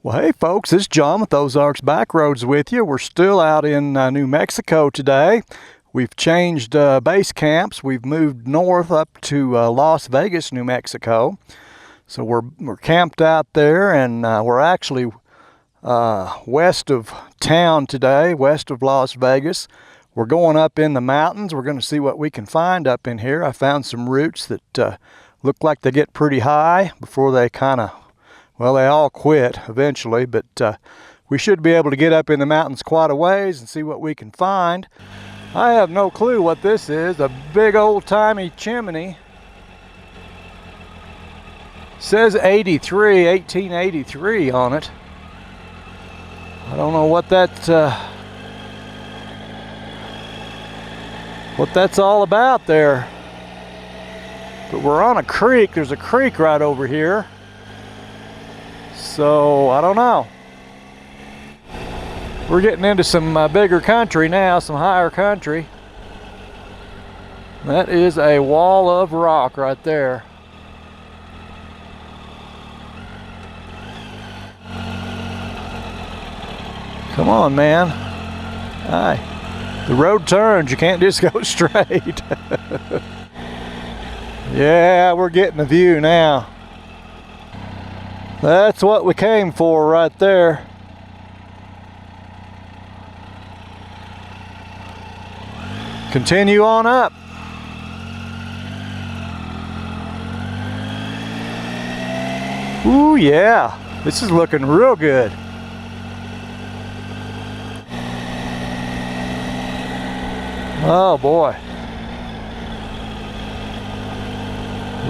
Well, hey folks, this is John with Ozarks Backroads with you. We're still out in New Mexico today. We've changed base camps. We've moved north up to Las Vegas, New Mexico. So we're camped out there, and we're actually west of town today, west of Las Vegas. We're going up in the mountains. We're going to see what we can find up in here. I found some roots that look like they get pretty high before they well, they all quit eventually, but we should be able to get up in the mountains quite a ways and see what we can find. I have no clue what this is. A big old-timey chimney. Says 1883 on it. I don't know what that's all about there. But we're on a creek. There's a creek right over here. So, I don't know. We're getting into some bigger country now, some higher country. That is a wall of rock right there. Come on, man. Hi. The road turns, you can't just go straight. Yeah, we're getting a view now. That's what we came for right there. Continue on up. Ooh, yeah. This is looking real good. Oh boy.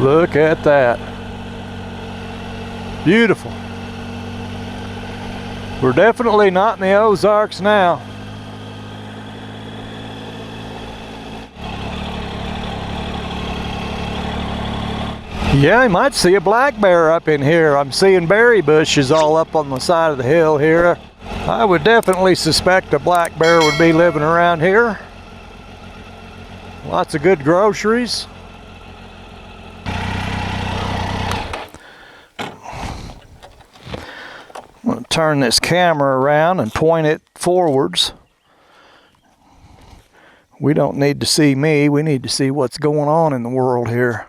Look at that. Beautiful. We're definitely not in the Ozarks now. Yeah, you might see a black bear up in here. I'm seeing berry bushes all up on the side of the hill here. I would definitely suspect a black bear would be living around here. Lots of good groceries. I'm going to turn this camera around and point it forwards. We don't need to see me, we need to see what's going on in the world here.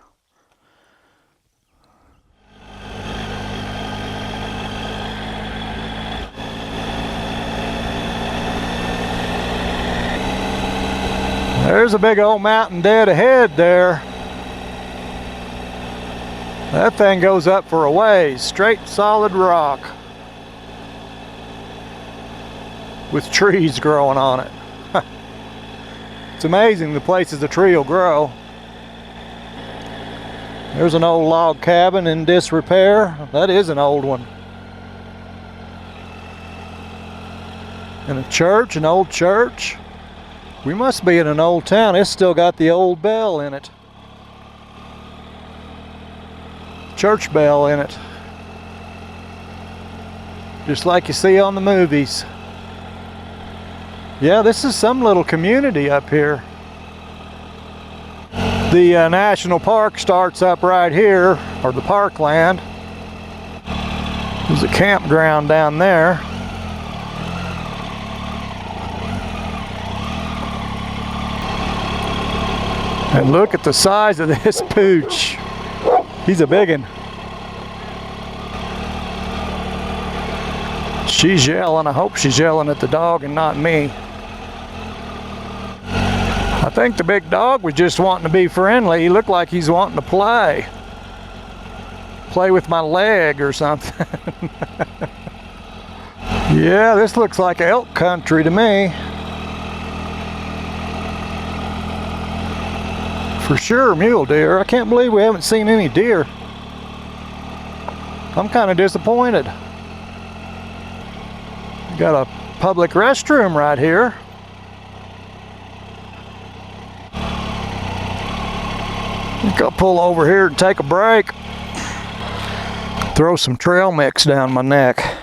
There's a big old mountain dead ahead there. That thing goes up for a ways, straight solid rock with trees growing on it. It's amazing the places a tree will grow. There's an old log cabin in disrepair. That is an old one. And a church, an old church. We must be in an old town. It's still got the old bell in it. Church bell in it. Just like you see on the movies. Yeah, this is some little community up here. The national park starts up right here, or the parkland. There's a campground down there. And look at the size of this pooch. He's a biggin. She's yelling. I hope she's yelling at the dog and not me. I think the big dog was just wanting to be friendly. He looked like he's wanting to play. Play with my leg or something. Yeah, this looks like elk country to me. For sure, mule deer. I can't believe we haven't seen any deer. I'm kind of disappointed. Got a public restroom right here. I think I'll pull over here and take a break. Throw some trail mix down my neck.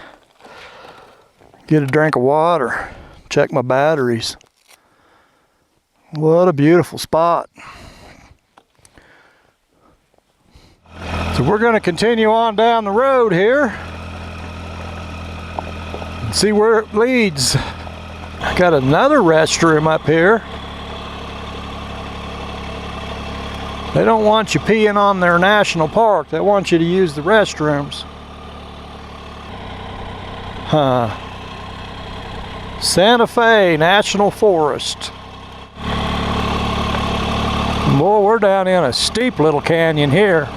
Get a drink of water. Check my batteries. What a beautiful spot. So we're going to continue on down the road here. See where it leads. Got another restroom up here. They don't want you peeing on their national park. They want you to use the restrooms. Santa Fe National Forest. Boy, we're down in a steep little canyon here.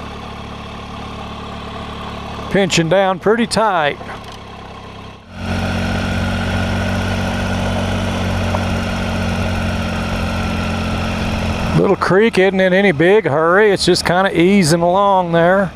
Pinching down pretty tight. Little creek isn't in any big hurry. It's just kind of easing along there.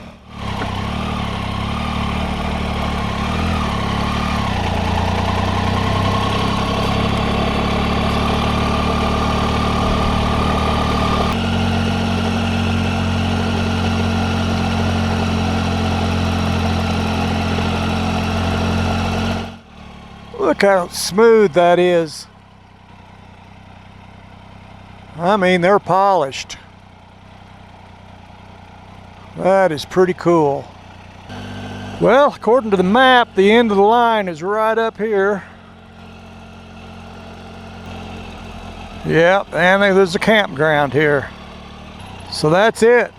Look how smooth that is. I mean, they're polished. That is pretty cool. Well, according to the map, the end of the line is right up here. Yep, and there's a campground here. So that's it.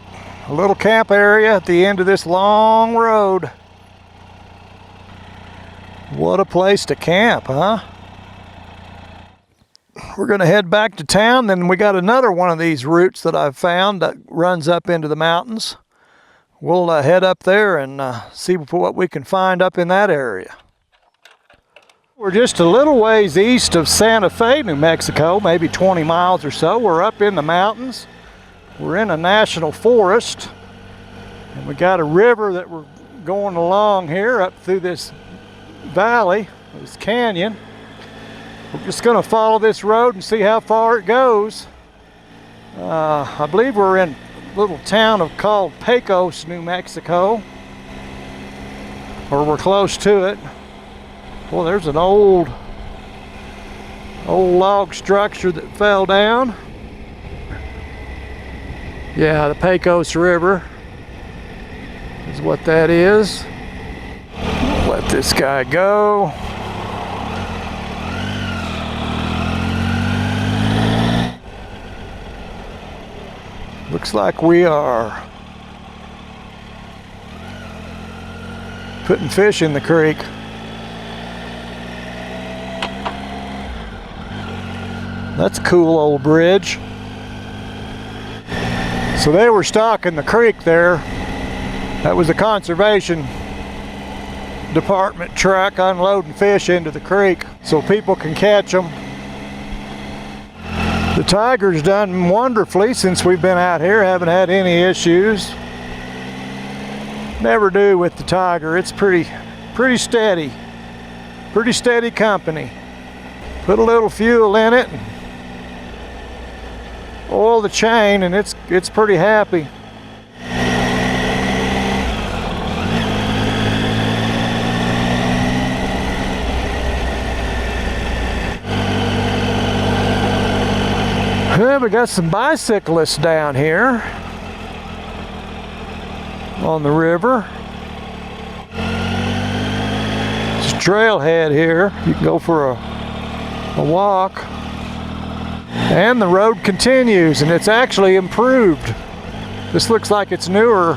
A little camp area at the end of this long road. What a place to camp, huh? We're going to head back to town. Then we got another one of these routes that I've found that runs up into the mountains. We'll head up there and see what we can find up in that area. We're just a little ways east of Santa Fe, New Mexico, maybe 20 miles or so. We're up in the mountains. We're in a national forest. And we got a river that we're going along here up through this valley, this canyon. We're just going to follow this road and see how far it goes. I believe we're in a little town called Pecos, New Mexico, or we're close to it. Well, there's an old log structure that fell down. Yeah, the Pecos River is what that is. Let this guy go. Looks like we are putting fish in the creek. That's a cool old bridge. So they were stocking the creek there. That was a conservation department truck unloading fish into the creek so people can catch them. The tiger's done wonderfully since we've been out here. Haven't had any issues. Never do with the tiger. It's pretty steady. Pretty steady company. Put a little fuel in it, and oil the chain, and it's pretty happy. Well, we got some bicyclists down here on the river. It's a trailhead here. You can go for a walk. And the road continues, and it's actually improved. This looks like it's newer.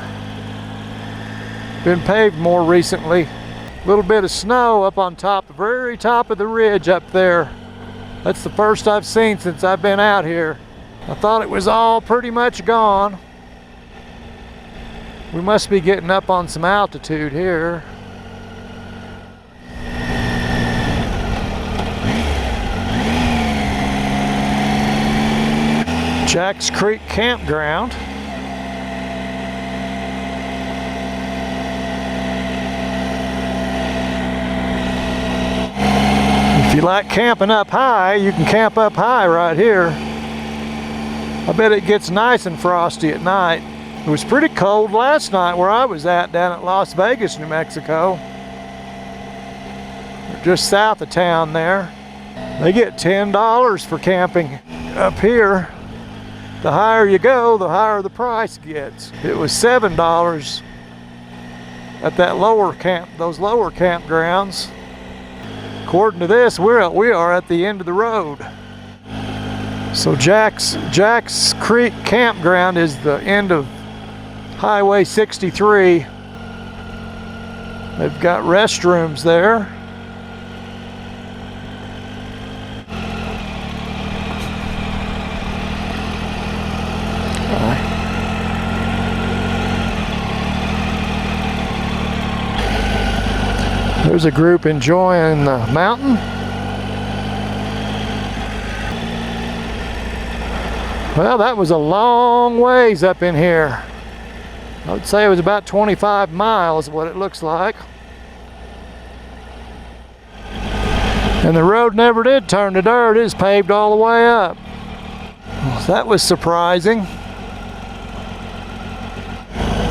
Been paved more recently. A little bit of snow up on top, the very top of the ridge up there. That's the first I've seen since I've been out here. I thought it was all pretty much gone. We must be getting up on some altitude here. Jack's Creek Campground. If you like camping up high, you can camp up high right here. I bet it gets nice and frosty at night. It was pretty cold last night where I was at down at Las Vegas, New Mexico. Just south of town there. They get $10 for camping up here. The higher you go, the higher the price gets. It was $7 at that lower camp, those lower campgrounds. According to this, we are at the end of the road. So Jack's Creek Campground is the end of Highway 63. They've got restrooms there. There's a group enjoying the mountain. Well, that was a long ways up in here. I would say it was about 25 miles, what it looks like. And the road never did turn to dirt, it is paved all the way up. Well, that was surprising.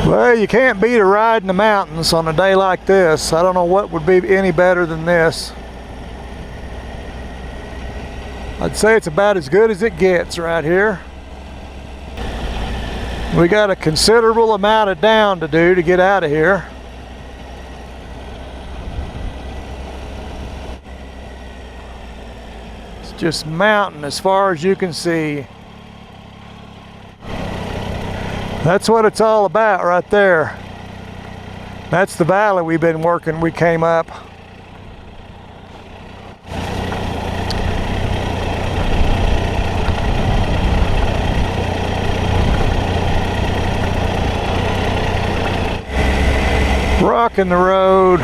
Well, you can't beat a ride in the mountains on a day like this. I don't know what would be any better than this. I'd say it's about as good as it gets right here. We got a considerable amount of down to do to get out of here. It's just mountain as far as you can see. That's what it's all about right there. That's the valley we've been working. We came up. Rocking the road.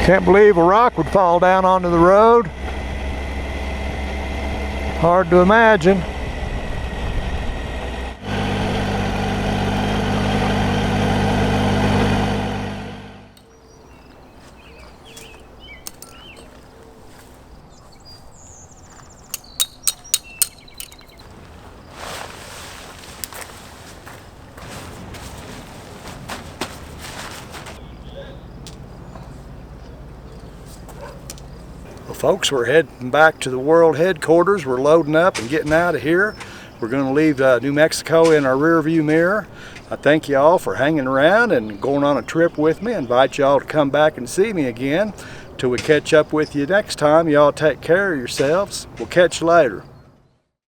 Can't believe a rock would fall down onto the road. Hard to imagine. Well, folks, we're heading back to the world headquarters. We're loading up and getting out of here. We're going to leave New Mexico in our rear view mirror. I thank you all for hanging around and going on a trip with me. I invite you all to come back and see me again. Till we catch up with you next time, y'all take care of yourselves. We'll catch you later.